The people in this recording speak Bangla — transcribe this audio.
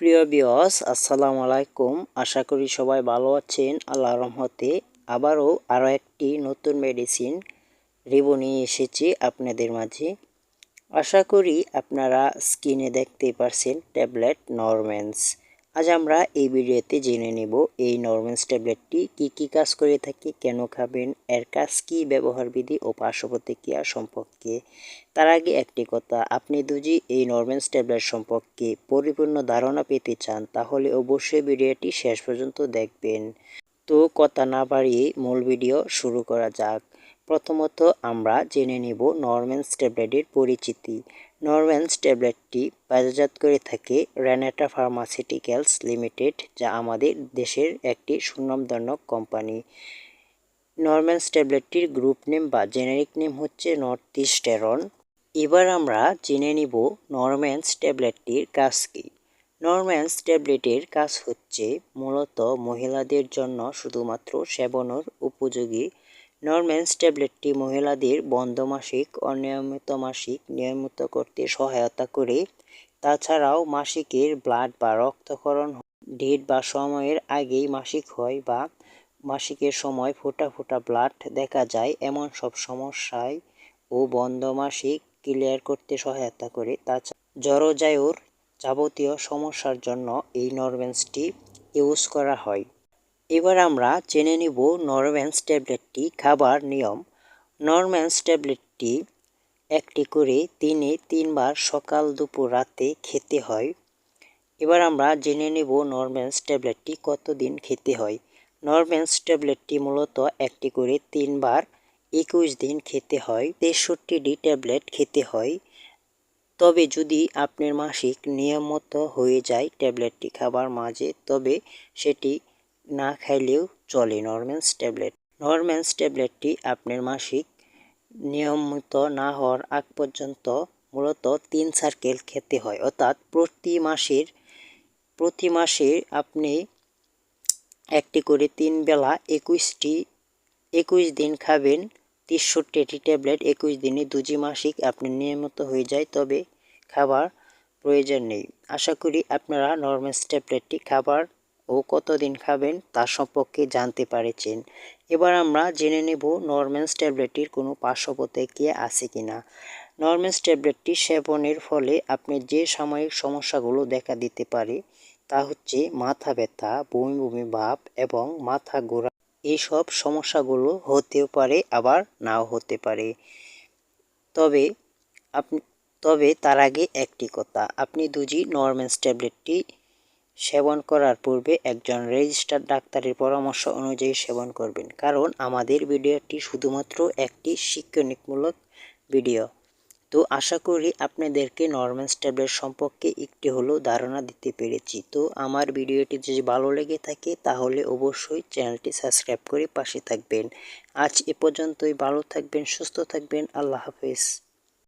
প্রিয় ভিউয়ার্স, আসসালামু আলাইকুম। আশা করি সবাই ভালো আছেন। আল্লাহর রহমতে আরও একটি নতুন মেডিসিন রিভিউ নিয়ে এসেছি আপনাদের মাঝে। আশা করি আপনারা স্ক্রিনে দেখতে পারছেন ট্যাবলেট নরম্যান্স। আজ আমরা এই ভিডিওতে জেনে নেব এই নরম্যান্স ট্যাবলেটটি কি কাজ করে থাকে, কেন খাবেন, এর কাজ কী, ব্যবহার বিধি ও পার্শ্ব প্রতিক্রিয়া সম্পর্কে। তার আগে একটি কথা, আপনি যদি এই নরম্যান্স ট্যাবলেট সম্পর্কে পরিপূর্ণ ধারণা পেতে চান তাহলে অবশ্যই ভিডিওটি শেষ পর্যন্ত দেখবেন। তো কথা না বাড়িয়ে মূল ভিডিও শুরু করা যাক। প্রথমত আমরা জেনে নেব নরম্যান্স ট্যাবলেটের পরিচিতি। নরম্যান্স ট্যাবলেটটি বাজারজাত করে থাকে রেনাটা ফার্মাসিউটিক্যালস লিমিটেড, যা আমাদের দেশের একটি সুনামধন্য কোম্পানি। নরম্যান্স ট্যাবলেটটির গ্রুপ নেম বা জেনেরিক নেম হচ্ছে নর্থিস্টেরন। এবার আমরা জেনে নিব নরম্যান্স ট্যাবলেটটির কাজ কী। নরম্যান্স ট্যাবলেটের কাজ হচ্ছে মূলত মহিলাদের জন্য শুধুমাত্র সেবনের উপযোগী। নরম্যান্স ট্যাবলেটটি মহিলাদের বন্ধ মাসিক, অনিয়মিত মাসিক নিয়মিত করতে সহায়তা করে। তাছাড়াও মাসিকের ব্লাড বা রক্তক্ষরণ, ডেট বা সময়ের আগেই মাসিক হয় বা মাসিকের সময় ফোঁটা ফোঁটা ব্লাড দেখা যায়, এমন সব সমস্যায় ও বন্ধ মাসিক ক্লিয়ার করতে সহায়তা করে। তাছাড়া জরায়ুর যাবতীয় সমস্যার জন্য এই নরম্যান্সটি ইউজ করা হয়। এবার আমরা জেনে নিব নরম্যান্স ট্যাবলেটটি খাবার নিয়ম। নরম্যান্স ট্যাবলেটটি একটি করে দিনে 3 বার সকাল, দুপুর, রাতে খেতে হয়। এবার আমরা জেনে নেব নরম্যান্স ট্যাবলেটটি কতদিন খেতে হয়। নরম্যান্স ট্যাবলেটটি মূলত একটি করে 3 বার 21 দিন খেতে হয়। 63টি ট্যাবলেট খেতে হয়। তবে যদি আপনার মাসিক নিয়মিত হয়ে যায় ট্যাবলেটটি খাবার মাঝে, তবে সেটি না খাইলেও চলে। নরম্যান্স ট্যাবলেটটি আপনার মাসিক নিয়মিত না হওয়ার আগ পর্যন্ত মূলত 3 সার্কেল খেতে হয়, অর্থাৎ প্রতি মাসে আপনি একটি করে 3 বেলা 21 দিন খাবেন। 63টি ট্যাবলেট 21 দিনে দুজি মাসিক আপনি নিয়মিত হয়ে যায়, তবে খাবার প্রয়োজন নেই। আশা করি আপনারা নরম্যান্স ট্যাবলেটটি খাবার ও কতদিন খাবেন তার সম্পর্কে জানতে পেরেছেন। এবার আমরা জেনে নেব নরম্যান্স ট্যাবলেটটির কোনো পার্শ্ব প্রতিক্রিয়া আছে কিনা। নরম্যান্স ট্যাবলেটটি সেবনের ফলে আপনি যে সাময়িক সমস্যাগুলো দেখা দিতে পারে তা হচ্ছে মাথা ব্যথা, বমি বমি ভাব এবং মাথা ঘোরা। এইসব সমস্যাগুলো হতেও পারে, আবার নাও হতে পারে। তবে তার আগে একটি কথা, আপনি যদি নরম্যান্স ট্যাবলেটটি সেবন করার পূর্বে একজন রেজিস্টার্ড ডাক্তারের পরামর্শ অনুযায়ী সেবন করবেন, কারণ আমাদের ভিডিওটি শুধুমাত্র একটি শিক্ষণিকমূলক ভিডিও। তো আশা করি আপনাদেরকে নরম্যান্স ট্যাবলেট সম্পর্কে একটু হলেও ধারণা দিতে পেরেছি। তো আমার ভিডিওটি যদি ভালো লেগে থাকে তাহলে অবশ্যই চ্যানেলটি সাবস্ক্রাইব করে পাশে থাকবেন। আজ এ পর্যন্তই। ভালো থাকবেন, সুস্থ থাকবেন। আল্লাহ হাফেজ।